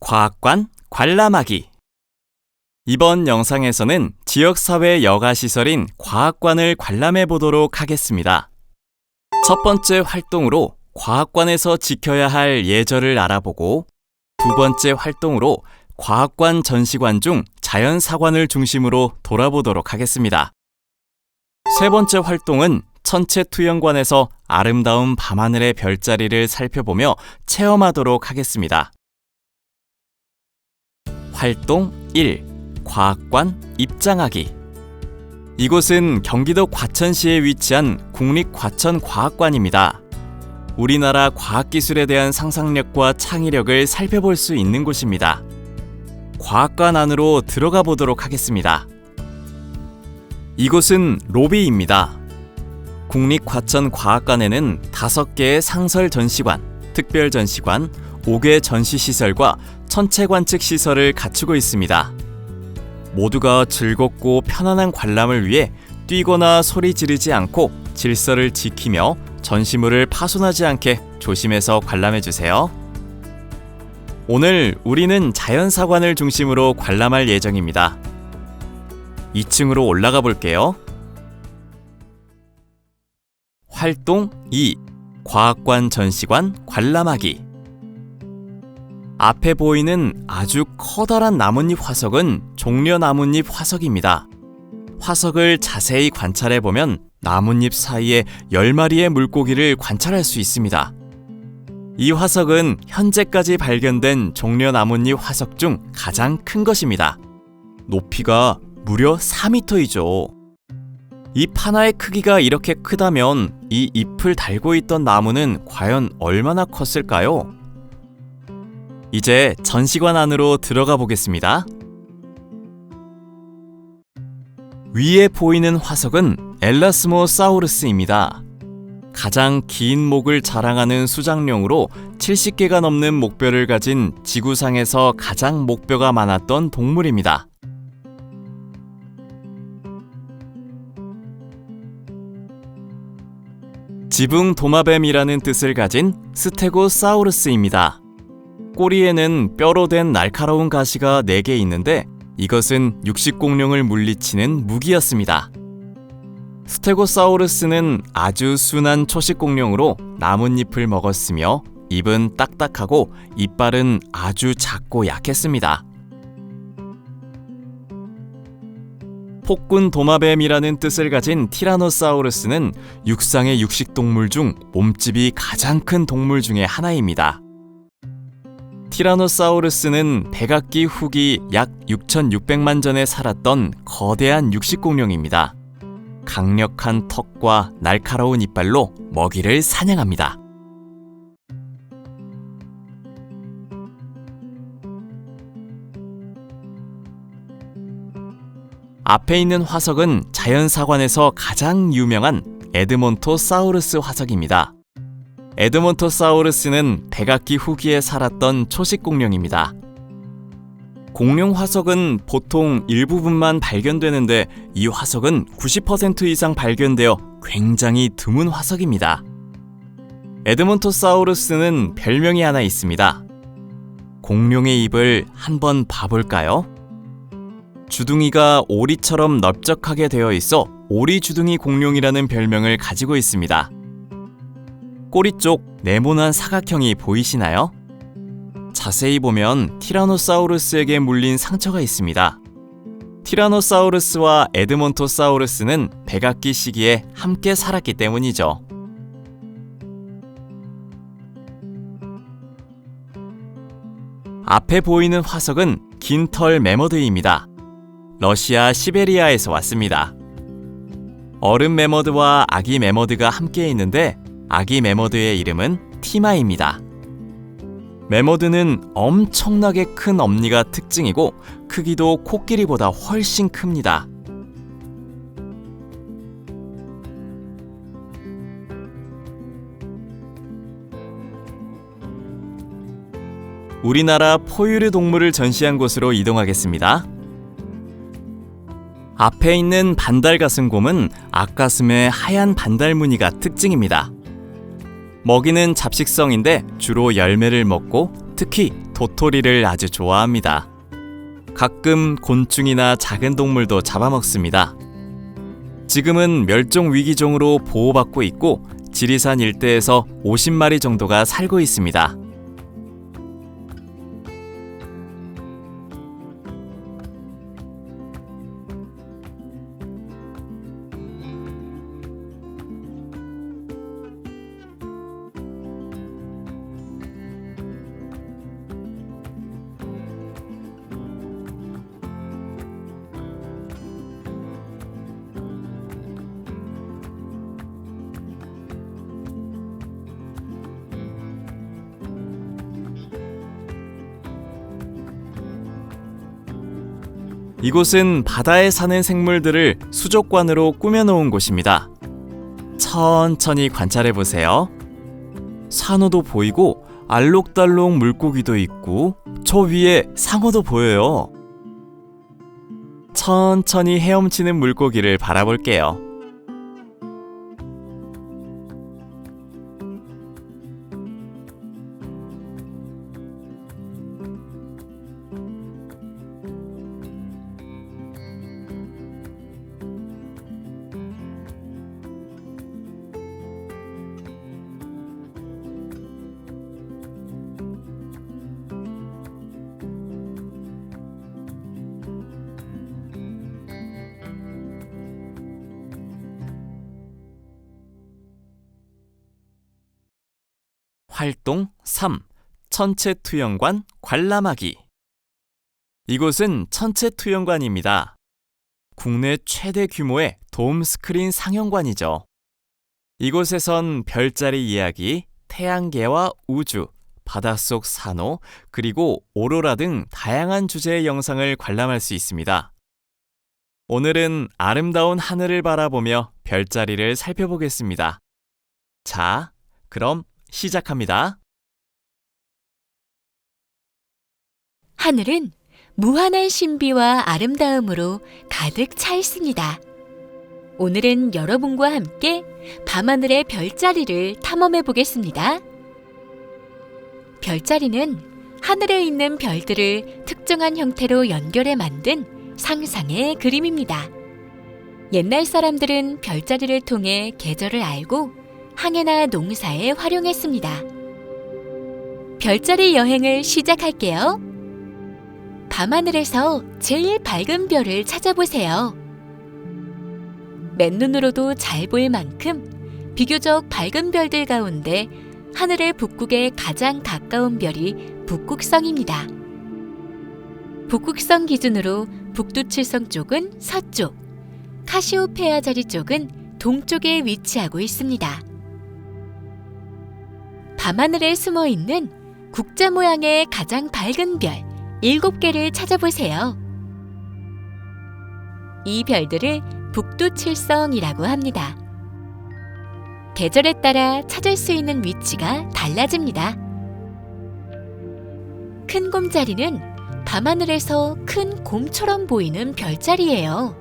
과학관 관람하기. 이번 영상에서는 지역사회 여가시설인 과학관을 관람해 보도록 하겠습니다. 첫 번째 활동으로 과학관에서 지켜야 할 예절을 알아보고, 두 번째 활동으로 과학관 전시관 중 자연사관을 중심으로 돌아보도록 하겠습니다. 세 번째 활동은 천체투영관에서 아름다운 밤하늘의 별자리를 살펴보며 체험하도록 하겠습니다. 활동 1. 과학관 입장하기. 이곳은 경기도 과천시에 위치한 국립과천과학관입니다. 우리나라 과학기술에 대한 상상력과 창의력을 살펴볼 수 있는 곳입니다. 과학관 안으로 들어가 보도록 하겠습니다. 이곳은 로비입니다. 국립과천과학관에는 5개의 상설 전시관, 특별 전시관, 5개 전시시설과 천체 관측 시설을 갖추고 있습니다. 모두가 즐겁고 편안한 관람을 위해 뛰거나 소리 지르지 않고 질서를 지키며 전시물을 파손하지 않게 조심해서 관람해주세요. 오늘 우리는 자연사관을 중심으로 관람할 예정입니다. 2층으로 올라가 볼게요. 활동 2. 과학관 전시관 관람하기. 앞에 보이는 아주 커다란 나뭇잎 화석은 종려나뭇잎 화석입니다. 화석을 자세히 관찰해보면 나뭇잎 사이에 10마리의 물고기를 관찰할 수 있습니다. 이 화석은 현재까지 발견된 종려나뭇잎 화석 중 가장 큰 것입니다. 높이가 무려 4m이죠. 잎 하나의 크기가 이렇게 크다면 이 잎을 달고 있던 나무는 과연 얼마나 컸을까요? 이제 전시관 안으로 들어가 보겠습니다. 위에 보이는 화석은 엘라스모사우루스입니다. 가장 긴 목을 자랑하는 수장룡으로 70개가 넘는 목뼈를 가진 지구상에서 가장 목뼈가 많았던 동물입니다. 지붕 도마뱀이라는 뜻을 가진 스테고사우루스입니다. 꼬리에는 뼈로 된 날카로운 가시가 4개 있는데 이것은 육식공룡을 물리치는 무기였습니다. 스테고사우루스는 아주 순한 초식공룡으로 나뭇잎을 먹었으며 입은 딱딱하고 이빨은 아주 작고 약했습니다. 폭군 도마뱀이라는 뜻을 가진 티라노사우루스는 육상의 육식동물 중 몸집이 가장 큰 동물 중에 하나입니다. 티라노사우루스는 백악기 후기 약 6,600만 전에 살았던 거대한 육식공룡입니다. 강력한 턱과 날카로운 이빨로 먹이를 사냥합니다. 앞에 있는 화석은 자연사관에서 가장 유명한 에드몬토사우루스 화석입니다. 에드몬토사우루스는 백악기 후기에 살았던 초식공룡입니다. 공룡 화석은 보통 일부분만 발견되는데 이 화석은 90% 이상 발견되어 굉장히 드문 화석입니다. 에드몬토사우루스는 별명이 하나 있습니다. 공룡의 입을 한번 봐볼까요? 주둥이가 오리처럼 넓적하게 되어 있어 오리주둥이 공룡이라는 별명을 가지고 있습니다. 꼬리 쪽 네모난 사각형이 보이시나요? 자세히 보면 티라노사우루스에게 물린 상처가 있습니다. 티라노사우루스와 에드몬토사우루스는 백악기 시기에 함께 살았기 때문이죠. 앞에 보이는 화석은 긴털 매머드입니다. 러시아 시베리아에서 왔습니다. 어른 매머드와 아기 매머드가 함께 있는데 아기 매머드의 이름은 티마입니다. 매머드는 엄청나게 큰 엄니가 특징이고 크기도 코끼리보다 훨씬 큽니다. 우리나라 포유류 동물을 전시한 곳으로 이동하겠습니다. 앞에 있는 반달가슴곰은 앞가슴에 하얀 반달 무늬가 특징입니다. 먹이는 잡식성인데 주로 열매를 먹고 특히 도토리를 아주 좋아합니다. 가끔 곤충이나 작은 동물도 잡아먹습니다. 지금은 멸종 위기종으로 보호받고 있고 지리산 일대에서 50마리 정도가 살고 있습니다. 이곳은 바다에 사는 생물들을 수족관으로 꾸며놓은 곳입니다. 천천히 관찰해보세요. 산호도 보이고 알록달록 물고기도 있고 저 위에 상어도 보여요. 천천히 헤엄치는 물고기를 바라볼게요. 활동 3. 천체투영관 관람하기. 이곳은 천체투영관입니다. 국내 최대 규모의 돔 스크린 상영관이죠. 이곳에선 별자리 이야기, 태양계와 우주, 바닷속 산호, 그리고 오로라 등 다양한 주제의 영상을 관람할 수 있습니다. 오늘은 아름다운 하늘을 바라보며 별자리를 살펴보겠습니다. 자, 그럼 시작합니다. 하늘은 무한한 신비와 아름다움으로 가득 차 있습니다. 오늘은 여러분과 함께 밤하늘의 별자리를 탐험해 보겠습니다. 별자리는 하늘에 있는 별들을 특정한 형태로 연결해 만든 상상의 그림입니다. 옛날 사람들은 별자리를 통해 계절을 알고 항해나 농사에 활용했습니다. 별자리 여행을 시작할게요. 밤하늘에서 제일 밝은 별을 찾아보세요. 맨눈으로도 잘 보일 만큼 비교적 밝은 별들 가운데 하늘의 북극에 가장 가까운 별이 북극성입니다. 북극성 기준으로 북두칠성 쪽은 서쪽, 카시오페아 자리 쪽은 동쪽에 위치하고 있습니다. 밤하늘에 숨어있는 국자 모양의 가장 밝은 별 7개를 찾아보세요. 이 별들을 북두칠성이라고 합니다. 계절에 따라 찾을 수 있는 위치가 달라집니다. 큰 곰자리는 밤하늘에서 큰 곰처럼 보이는 별자리예요.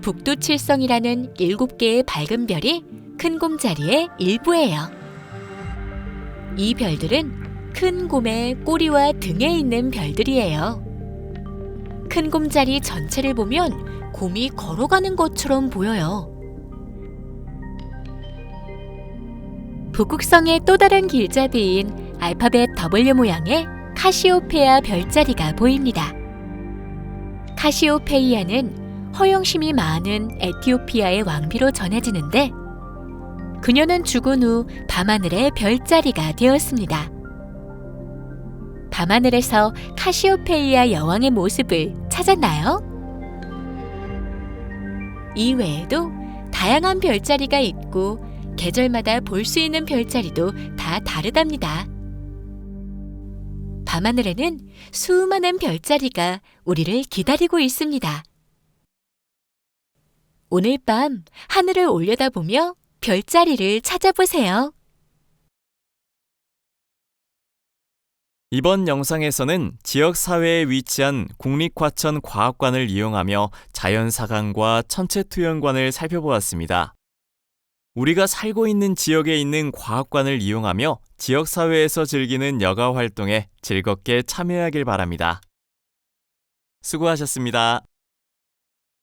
북두칠성이라는 7개의 밝은 별이 큰 곰자리의 일부예요. 이 별들은 큰 곰의 꼬리와 등에 있는 별들이에요. 큰 곰자리 전체를 보면 곰이 걸어가는 것처럼 보여요. 북극성의 또 다른 길잡이인 알파벳 W 모양의 카시오페아 별자리가 보입니다. 카시오페이아는 허영심이 많은 에티오피아의 왕비로 전해지는데 그녀는 죽은 후 밤하늘의 별자리가 되었습니다. 밤하늘에서 카시오페이아 여왕의 모습을 찾았나요? 이외에도 다양한 별자리가 있고 계절마다 볼 수 있는 별자리도 다 다르답니다. 밤하늘에는 수많은 별자리가 우리를 기다리고 있습니다. 오늘 밤 하늘을 올려다보며 별자리를 찾아보세요. 이번 영상에서는 지역사회에 위치한 국립과천 과학관을 이용하며 자연사관과 천체투영관을 살펴보았습니다. 우리가 살고 있는 지역에 있는 과학관을 이용하며 지역사회에서 즐기는 여가 활동에 즐겁게 참여하길 바랍니다. 수고하셨습니다.